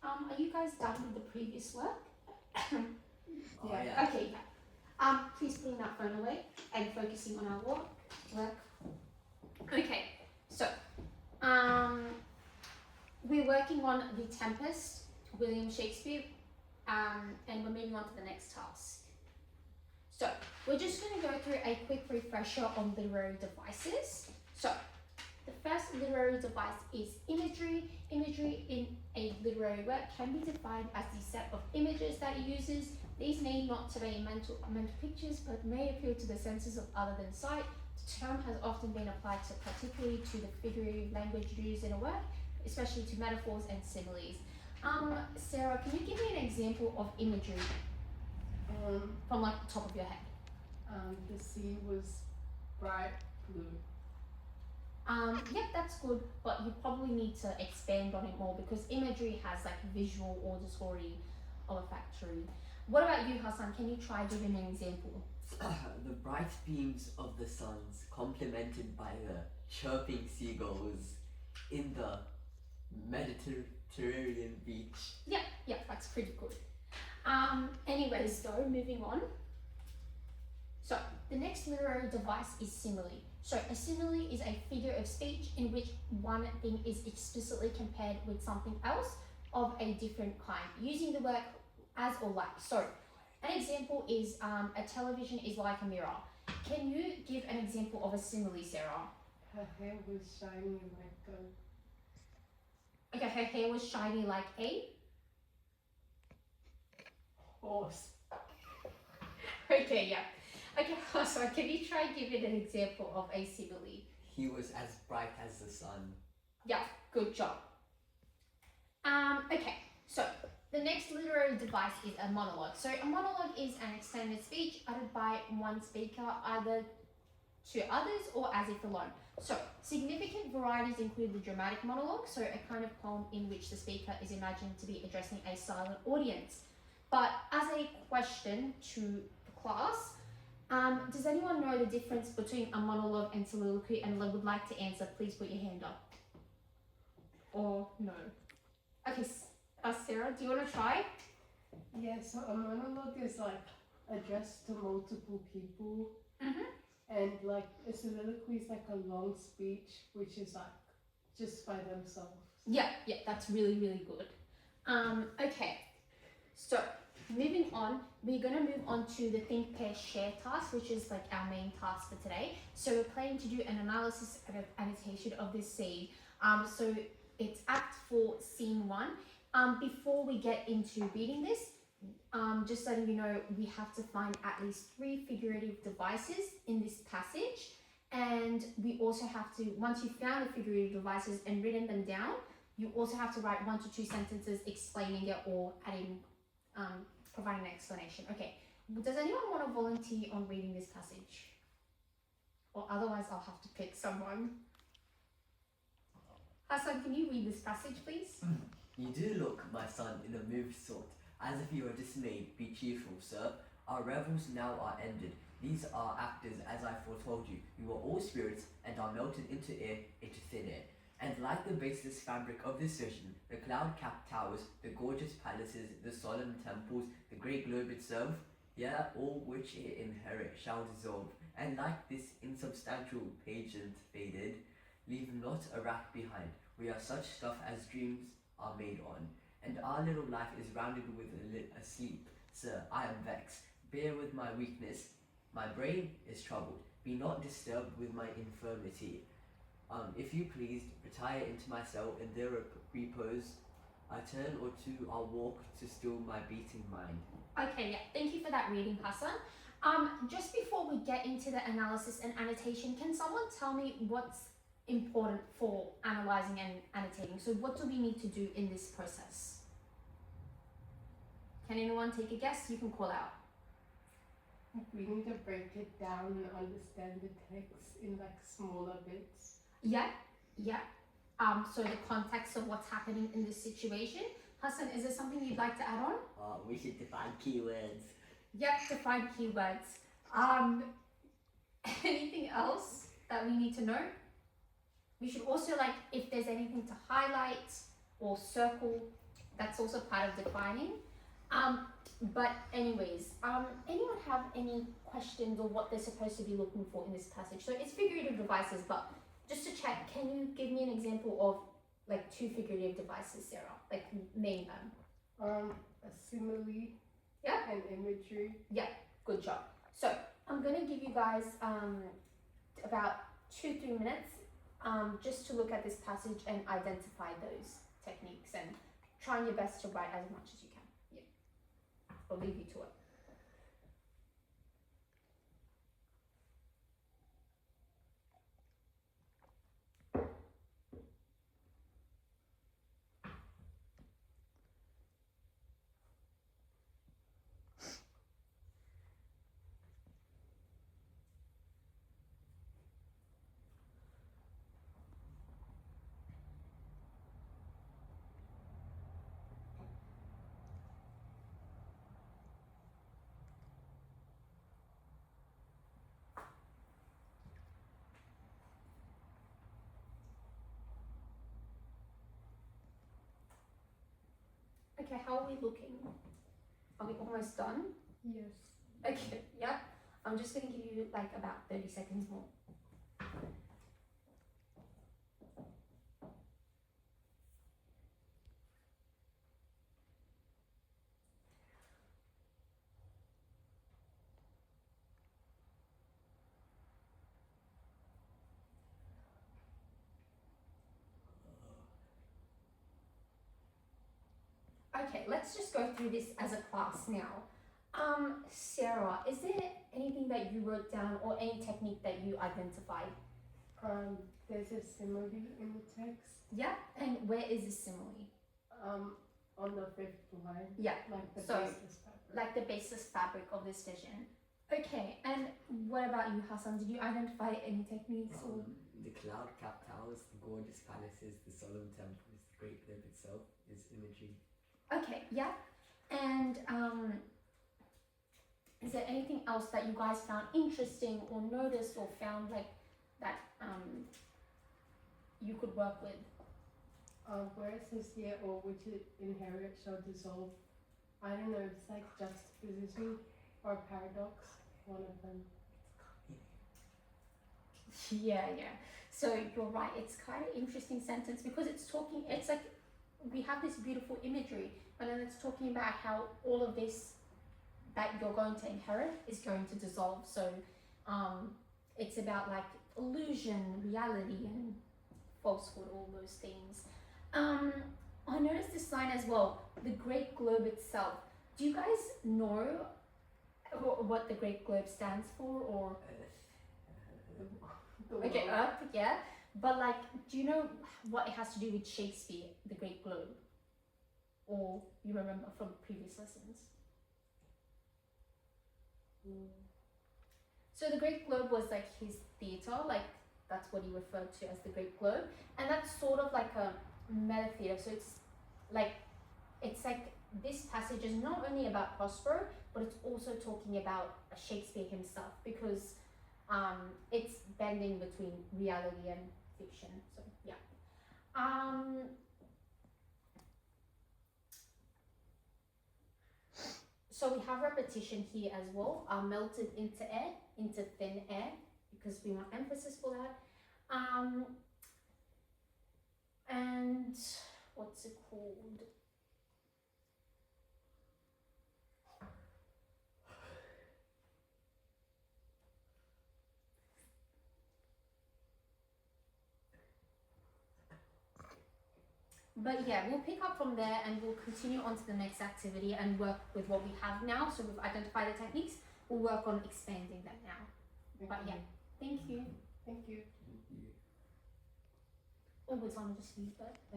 Are you guys done with the previous work? Oh, Yeah. yeah. Okay. Please putting that phone away and focusing on our work. Okay. So, we're working on The Tempest, William Shakespeare, and we're moving on to the next task. So, we're just going to go through a quick refresher on literary devices. So, the first literary device is imagery. Imagery in a literary work can be defined as the set of images that it uses. These need not to be mental pictures, but may appeal to the senses of other than sight. The term has often been applied to particularly to the figurative language used in a work, especially to metaphors and similes. Sarah, can you give me an example of imagery from like the top of your head? The sea was bright blue. Yep, that's good, but you probably need to expand on it more because imagery has like visual, auditory, olfactory. What about you, Hassan? Can you try giving an example? The bright beams of the suns, complemented by the chirping seagulls in the Mediterranean beach. Yeah, that's pretty good. Anyways, though, moving on. So, the next literary device is simile. So, a simile is a figure of speech in which one thing is explicitly compared with something else of a different kind, using the word as or like. So, an example is a television is like a mirror. Can you give an example of a simile, Sarah? Her hair was shiny like a Okay, her hair was shiny like a. horse. Okay, yeah. Okay, so can you try giving an example of a simile? He was as bright as the sun. Yeah, good job. Okay, so the next literary device is a monologue. So a monologue is an extended speech uttered by one speaker either to others or as if alone. So significant varieties include the dramatic monologue, so a kind of poem in which the speaker is imagined to be addressing a silent audience. But as a question to the class, does anyone know the difference between a monologue and soliloquy and would like to answer? Please put your hand up. Or no. Okay, Sarah, do you want to try? Yeah, so a monologue is like addressed to multiple people. Mhm. And like a soliloquy is like a long speech, which is like just by themselves. Yeah, that's really, really good. Okay, so moving on, we're going to move on to the think, pair, share task, which is like our main task for today. So we're planning to do an analysis and an annotation of this scene. So it's Act 4, Scene 1. Before we get into reading this, just letting you know, we have to find at least 3 figurative devices in this passage. And we also have to, once you've found the figurative devices and written them down, you also have to write 1 to 2 sentences explaining it or adding, providing an explanation. Okay, does anyone want to volunteer on reading this passage? Or otherwise I'll have to pick someone. Hassan, can you read this passage, please? You do look, my son, in a moved sort, as if you are dismayed. Be cheerful, sir. Our revels now are ended. These are actors, as I foretold you. You are all spirits, and are melted into air, into thin air. And like the baseless fabric of this vision, the cloud-capped towers, the gorgeous palaces, the solemn temples, the great globe itself, yeah, all which it inherit shall dissolve, and like this insubstantial pageant faded, leave not a rack behind. We are such stuff as dreams are made on, and our little life is rounded with a sleep. Sir, I am vexed. Bear with my weakness. My brain is troubled. Be not disturbed with my infirmity. If you please, retire into my cell and there repose. A turn or two I'll walk to still my beating mind. Okay, yeah, thank you for that reading, Hassan. Just before we get into the analysis and annotation, can someone tell me what's important for analysing and annotating? So what do we need to do in this process? Can anyone take a guess? You can call out. We need to break it down and understand the text in like smaller bits. Yeah. So the context of what's happening in this situation. Hassan, is there something you'd like to add on? We should define keywords. Yep, define keywords. Anything else that we need to know? We should also, like, if there's anything to highlight or circle, that's also part of declining. But anyways, anyone have any questions or what they're supposed to be looking for in this passage? So it's figurative devices, but just to check, can you give me an example of like 2 figurative devices, Sarah? Like name them. A simile. Yeah. And imagery. Good job. So I'm gonna give you guys about 2-3 minutes just to look at this passage and identify those techniques and trying your best to write as much as you can. Yeah. I'll leave you to it. Okay, how are we looking? Are we almost done? Yes. Okay, yeah. I'm just gonna give you like about 30 seconds more. Okay, let's just go through this as a class now. Sarah, is there anything that you wrote down or any technique that you identified? There's a simile in the text. Yeah, and where is the simile? On the 5th line. Yeah, Like the so, basis fabric. like the basis fabric of this vision. Okay, and what about you, Hassan? Did you identify any techniques or? The cloud-capped towers, the gorgeous palaces, the solemn temples, the great globe itself is imagery. Okay, yeah, and is there anything else that you guys found interesting or noticed or found like that you could work with? Where it says here, or which it inherit shall dissolve. I don't know, it's like juxtaposition or paradox, one of them. Yeah. So you're right, it's quite an interesting sentence because it's like we have this beautiful imagery, but then it's talking about how all of this that you're going to inherit is going to dissolve. So it's about like illusion, reality, and falsehood, all those things. I noticed this line as well, the Great Globe itself. Do you guys know what the Great Globe stands for, or? The Okay, world. Earth, yeah. But like, do you know what it has to do with Shakespeare, the Great Globe? Or you remember from previous lessons? So the Great Globe was like his theatre, like that's what he referred to as the Great Globe. And that's sort of like a meta theatre. So it's like this passage is not only about Prospero, but it's also talking about Shakespeare himself, because it's bending between reality and fiction. So yeah. So we have repetition here as well. Melted into air, into thin air, because we want emphasis for that. And what's it called? But yeah, we'll pick up from there and we'll continue on to the next activity and work with what we have now. So we've identified the techniques, we'll work on expanding them now. But yeah, thank you. Thank you. Oh, it's on just leave that. Like